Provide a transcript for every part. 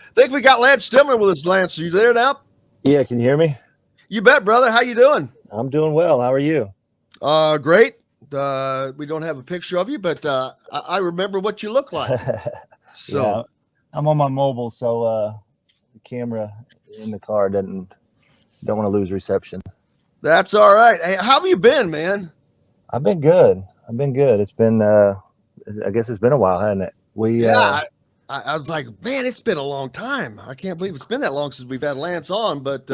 I think we got Lance Stemler with us. Lance, are you there now? Yeah, can you hear me? You bet, brother. How you doing? I'm doing well. How are you? Great. We don't have a picture of you, but I remember what you look like. Yeah, So I'm on my mobile, so the camera in the car don't want to lose reception. that's all right. Hey, how have you been, man? I've been good. I've been good. It's been I guess it's been a while, hasn't it? Yeah, I was like, man, it's been a long time. I can't believe it's been that long since we've had Lance on. But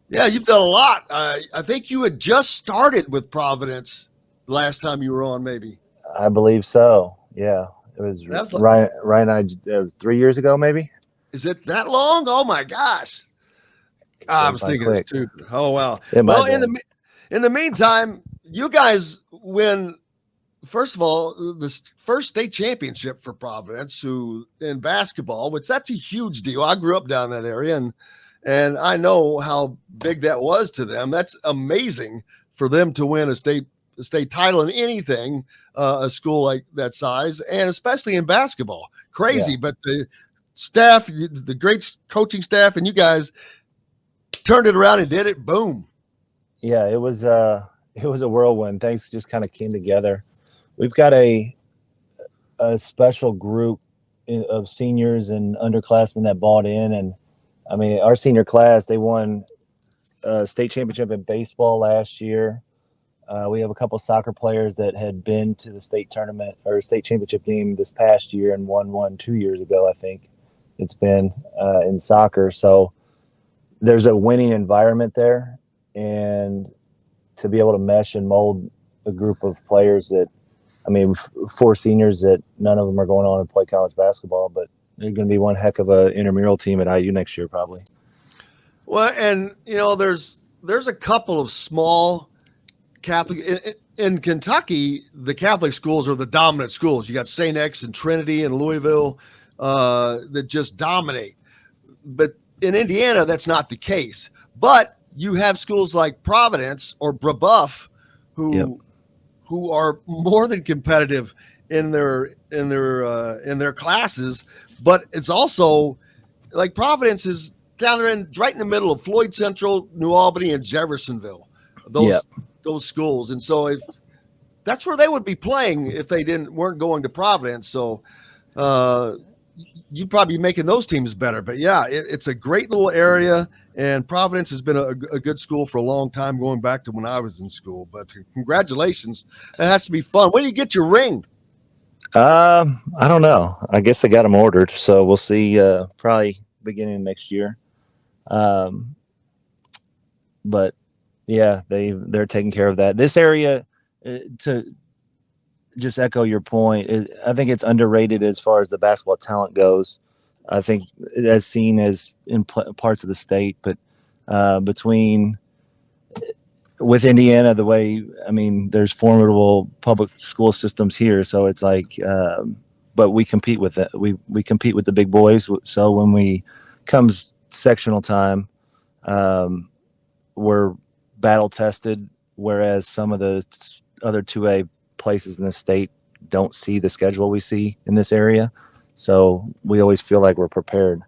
yeah, you've done a lot. I think you had just started with Providence last time you were on, maybe. I believe so. Yeah, it was That's like, Ryan. It was 3 years ago, maybe. is it that long? Oh my gosh. I Went was by thinking it's quick. two. Oh wow. It might Well, have been. in the meantime, you guys win. First of all, the first state championship for Providence, who in basketball, which that's a huge deal. I grew up down that area, and I know how big that was to them. That's amazing for them to win a state title in anything, a school like that size, and especially in basketball. Yeah, Crazy, but the staff, the great coaching staff, and you guys turned it around and did it. Boom. yeah. It was a whirlwind. Things just kind of came together. We've got a special group of seniors and underclassmen that bought in, and I mean, our senior class, they won a state championship in baseball last year. We have a couple soccer players that had been to the state tournament or state championship game this past year and won one 2 years ago, I think it's been in soccer. So there's a winning environment there, and to be able to mesh and mold a group of players that, I mean, four seniors that none of them are going on and play college basketball, but they're going to be one heck of a intramural team at IU next year, probably. Well, and there's a couple of small Catholic in Kentucky. The Catholic schools are the dominant schools. You got St. X and Trinity and Louisville that just dominate. But in Indiana, that's not the case. But you have schools like Providence or Brebeuf Yep. who are more than competitive in their classes. But it's also like Providence is down there right in the middle of Floyd Central, New Albany, and Jeffersonville. Yep. Those schools, and so if that's where they would be playing if they weren't going to Providence. So you'd probably be making those teams better. But yeah, it's a great little area, and Providence has been a good school for a long time, going back to when I was in school. But congratulations, that has to be fun. When do you get your ring? I don't know. I guess I got them ordered, so we'll see. Probably beginning of next year. But yeah, they're taking care of that. This area, to just echo your point, I think it's underrated as far as the basketball talent goes. I think as seen as in parts of the state, but with Indiana, the way, I mean, there's formidable public school systems here, so it's like, but we compete with it. We compete with the big boys. So when we comes sectional time, we're battle tested, whereas some of the other 2A places in the state don't see the schedule we see in this area. So we always feel like we're prepared.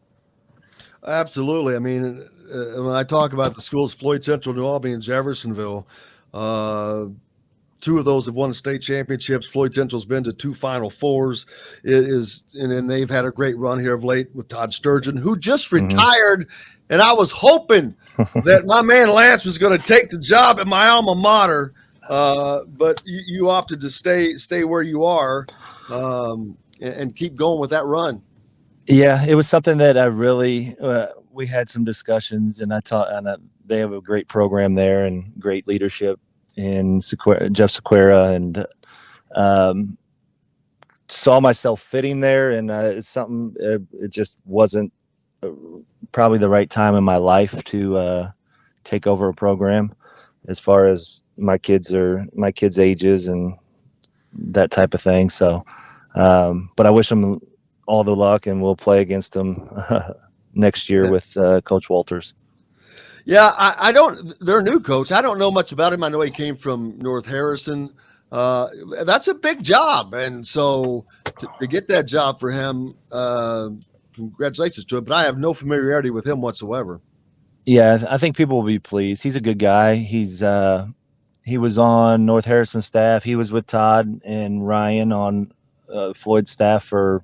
Absolutely. I mean, when I talk about the schools, Floyd Central, New Albany, and Jeffersonville, two of those have won state championships. Floyd Central's been to two Final Fours. And they've had a great run here of late with Todd Sturgeon, who just retired. Mm-hmm. And I was hoping that my man Lance was going to take the job at my alma mater, but you opted to stay where you are and keep going with that run. Yeah, it was something that I really we had some discussions, and they have a great program there and great leadership in Jeff Sequeira, and saw myself fitting there, and it's something. It just wasn't probably the right time in my life to take over a program, as far as my kids' ages and that type of thing. So, but I wish them all the luck, and we'll play against them next year with Coach Walters. Yeah, I don't. They're a new coach. I don't know much about him. I know he came from North Harrison. That's a big job, and so to get that job for him, congratulations to him, but I have no familiarity with him whatsoever. Yeah, I think people will be pleased. He's a good guy. He was on North Harrison staff. He was with Todd and Ryan on Floyd's staff for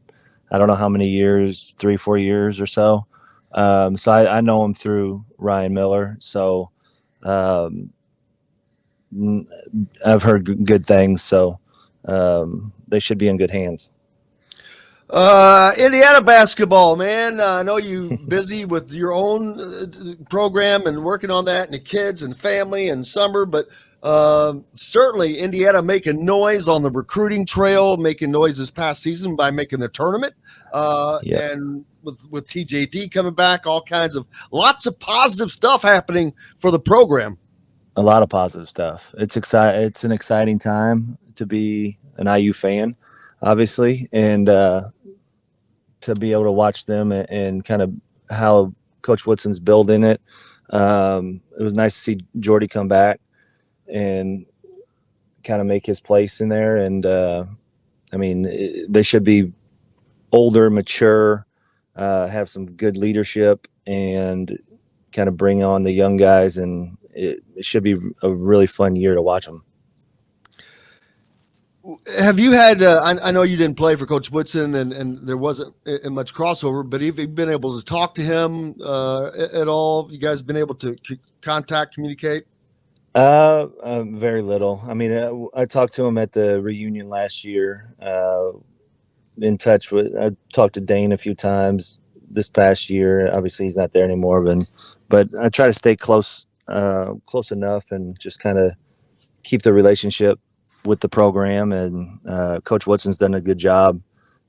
I don't know how many years, 3-4 years or so. So I know him through Ryan Miller. So um, I've heard good things. So they should be in good hands. Indiana basketball, man. I know you busy with your own program and working on that and the kids and family and summer, but certainly Indiana making noise on the recruiting trail, making noise this past season by making the tournament. And with TJD coming back, all kinds of lots of positive stuff happening for the program. A lot of positive stuff. It's an exciting time to be an IU fan, obviously, and to be able to watch them and kind of how Coach Woodson's building it. It was nice to see Jordy come back and kind of make his place in there. And I mean, they should be older, mature, have some good leadership, and kind of bring on the young guys. And it should be a really fun year to watch them. Have you had? I know you didn't play for Coach Woodson, and there wasn't much crossover. But have you been able to talk to him at all? You guys been able to communicate? Very little. I mean, I talked to him at the reunion last year. In touch with, I talked to Dane a few times this past year. Obviously, he's not there anymore, but I try to stay close enough and just kind of keep the relationship with the program. And Coach Woodson's done a good job,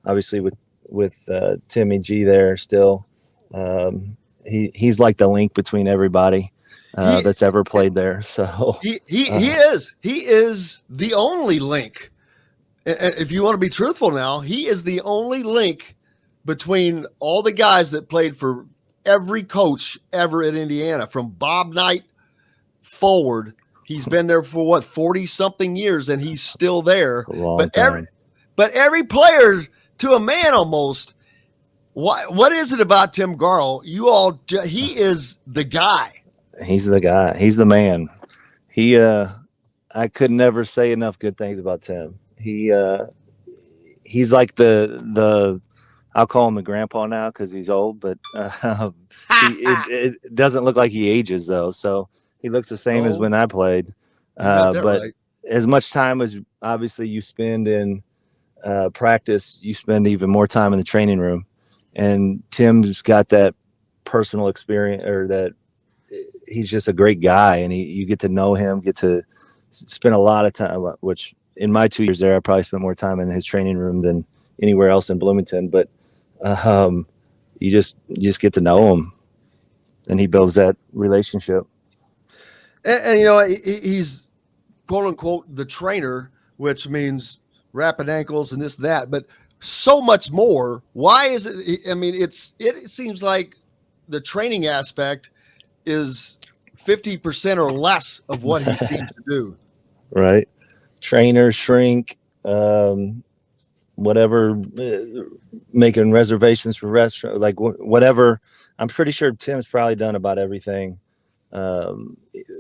obviously with Timmy G there still. He's like the link between everybody that's ever played there. So he is the only link. If you want to be truthful now, he is the only link between all the guys that played for every coach ever at Indiana, from Bob Knight forward. He's been there for what, 40 something years, and he's still there. But every player to a man almost. What is it about Tim Garl? He is the guy. He's the guy. He's the man. I could never say enough good things about Tim. He's like the I'll call him a grandpa now because he's old, but it doesn't look like he ages though. So he looks the same as when I played. But right. As much time as obviously you spend in practice, you spend even more time in the training room. And Tim's got that personal experience, or that he's just a great guy, and you get to know him, get to spend a lot of time, which in my 2 years there, I probably spent more time in his training room than anywhere else in Bloomington. But you just get to know him, and he builds that relationship. And you know, he's quote unquote the trainer, which means wrapping ankles and this, that, but so much more. Why is it? I mean, it seems like the training aspect is 50% or less of what he seems to do. Right. Trainer, shrink, whatever, making reservations for restaurants, like whatever. I'm pretty sure Tim's probably done about everything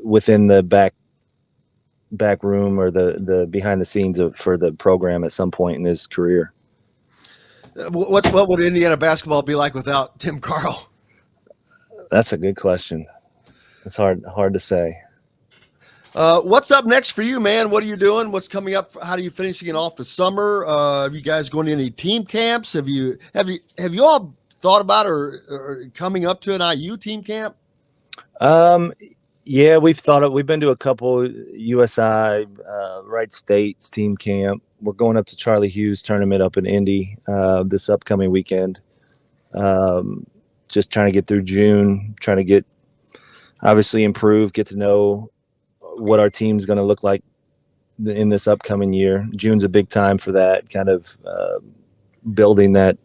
within the back room or the behind the scenes for the program at some point in his career. What would Indiana basketball be like without Tim Garl? That's a good question. It's hard to say. What's up next for you, man? What are you doing? What's coming up? How are you finishing it off the summer? Have you guys going to any team camps? Have you all thought about or coming up to an IU team camp? Yeah, we've been to a couple USI, Wright State's team camp. We're going up to Charlie Hughes tournament up in Indy this upcoming weekend. Just trying to get through June, trying to obviously improve, get to know what our team's going to look like in this upcoming year. June's a big time for that, kind of building that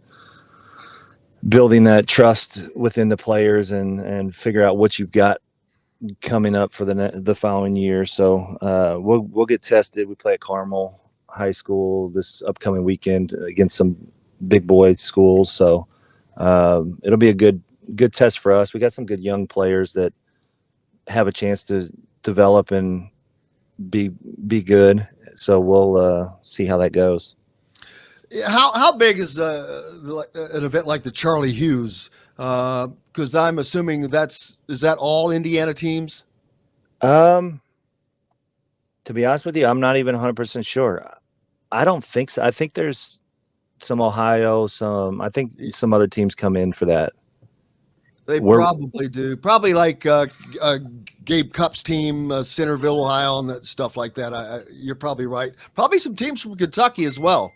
trust within the players and figure out what you've got coming up for the following year. So we'll get tested. We play at Carmel High School this upcoming weekend against some big boy schools. So it'll be a good test for us. We got some good young players that have a chance to develop and be good. So we'll see how that goes. How big is an event like the Charlie Hughes? Because I'm assuming is that all Indiana teams? To be honest with you, I'm not even 100% sure. I don't think so. I think there's some Ohio, I think some other teams come in for that. They probably do. Probably like Gabe Cupp's team, Centerville, Ohio, and that stuff like that. You're probably right. Probably some teams from Kentucky as well.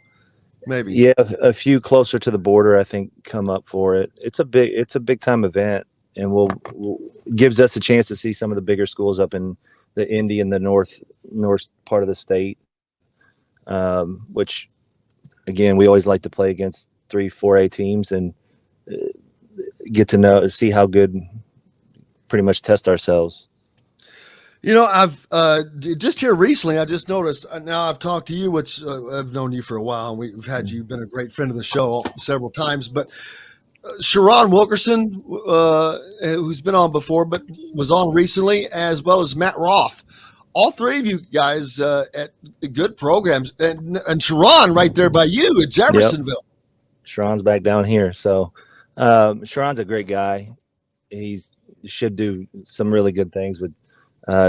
Maybe. Yeah, a few closer to the border, I think, come up for it. It's a big time event, and we'll gives us a chance to see some of the bigger schools up in the Indy and the north part of the state. Which, again, we always like to play against 3-4A teams and get to see how good, pretty much test ourselves. You know, I've just here recently, I just noticed, now I've talked to you, which I've known you for a while, and we've had you been a great friend of the show several times, but Sharon Wilkerson, who's been on before, but was on recently, as well as Matt Roth. All three of you guys at good programs, and Sharon right there by you at Jeffersonville. Yep. Sharon's back down here. So Sharon's a great guy. He should do some really good things with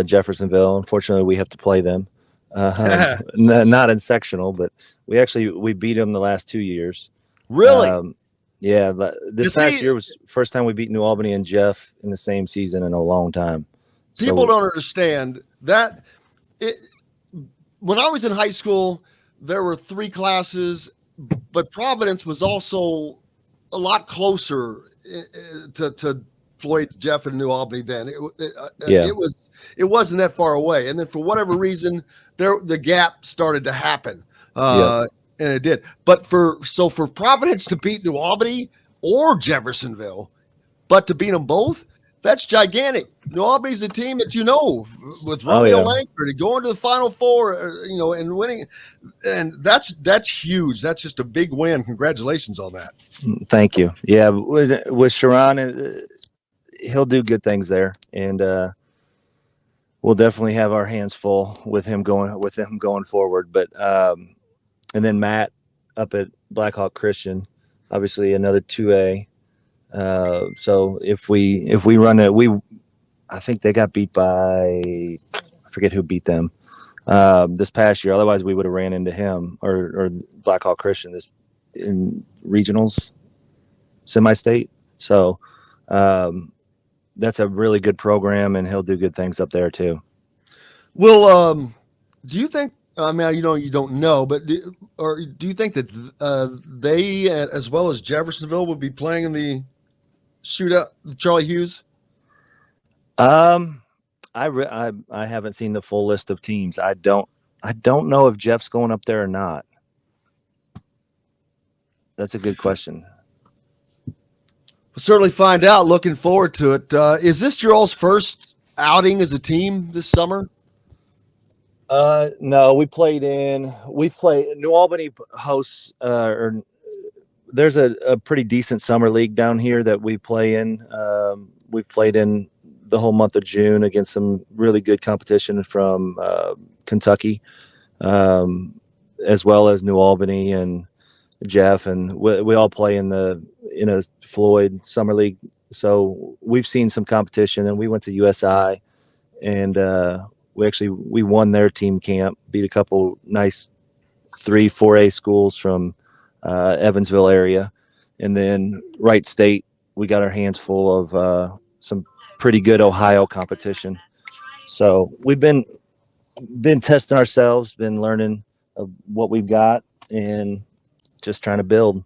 Jeffersonville. Unfortunately, we have to play them. Not in sectional, but we beat them the last 2 years. Really? Yeah. This past year was the first time we beat New Albany and Jeff in the same season in a long time. People don't understand that. When I was in high school, there were 3 classes, but Providence was also a lot closer to Floyd, Jeff, and New Albany then. It wasn't that far away. And then for whatever reason, the gap started to happen. And it did. But for Providence to beat New Albany or Jeffersonville, but to beat them both, that's gigantic. New Albany's a team that with Romeo Langford going to the Final Four, and winning, and that's huge. That's just a big win. Congratulations on that. Thank you. Yeah, with Sharon, he'll do good things there, and we'll definitely have our hands full with him going forward. But and then Matt up at Blackhawk Christian, obviously another 2A. So if we run it, I think they got beat by, I forget who beat them this past year. Otherwise, we would have ran into him or Blackhawk Christian in regionals, semi-state. So that's a really good program, and he'll do good things up there too. Well, do you think? I mean, you don't know, but do you think that they, as well as Jeffersonville, would be playing in the shootout, Charlie Hughes? I haven't seen the full list of teams. I don't know if Jeff's going up there or not. That's a good question. We'll certainly find out. Looking forward to it. Is this your all's first outing as a team this summer? No, we've played New Albany hosts, there's a pretty decent summer league down here that we play in. We've played in the whole month of June against some really good competition from Kentucky, as well as New Albany and Jeff, and we all play in a Floyd summer league. So we've seen some competition, and we went to USI, and we won their team camp, beat a couple nice 3-4A schools from Evansville area, and then Wright State, we got our hands full of some pretty good Ohio competition. So we've been testing ourselves, been learning of what we've got, and just trying to build.